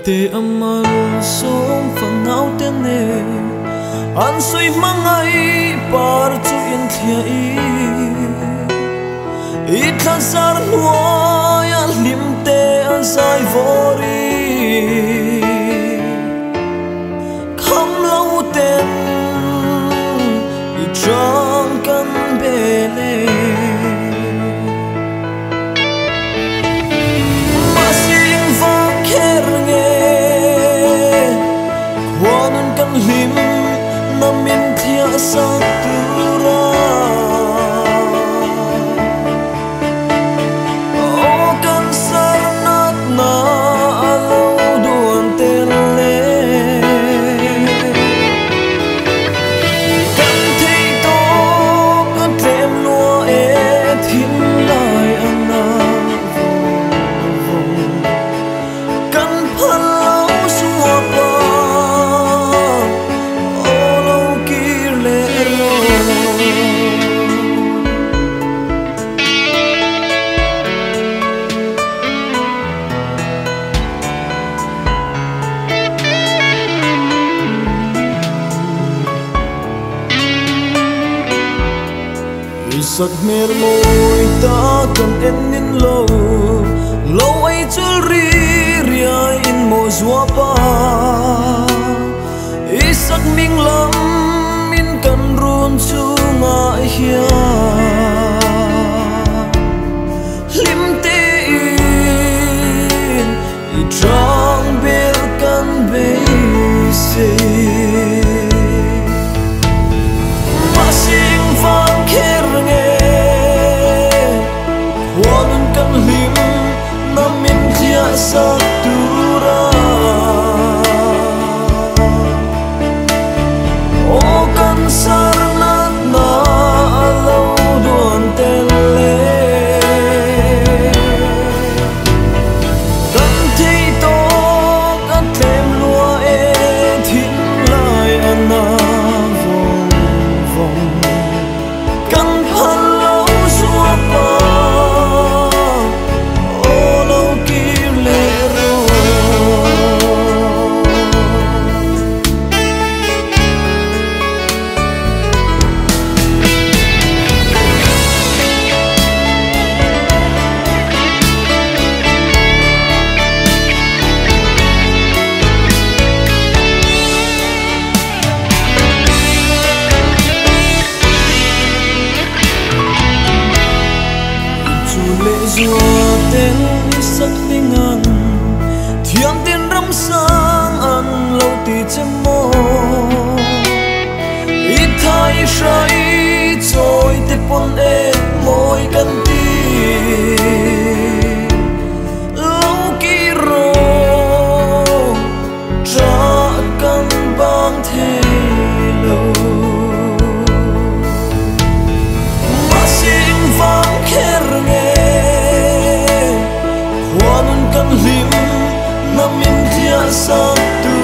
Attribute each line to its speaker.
Speaker 1: te amal som fanau te ne an soi mangai par chu in thia i thasar nuaya lim te azai vori kham lo ten i chang kan bele lim namin thia sa tura o kan sarnat na alo duan tele kan thei to kan tem lo e thin lai ana kan phalo suwa pa sak mer moi ta kan enin lo ai chul ri ria in mo zua pa isak ming lam min kan run chu nga hia lim te in I trang ber kan be se masing vang kher nge kan lim namin thia sa tura o kan sarnat na alo duan tele kan thei to kan tem lua e thin lai ana vong vong kan phalo suwa pa zua ten isak tingan thiam tin ram sang an lo ti chemo I thai shai choi te pon e moi kan ti lo ki ro cha kan bang the lo masing vang kher nge kan lim namin thia sa tu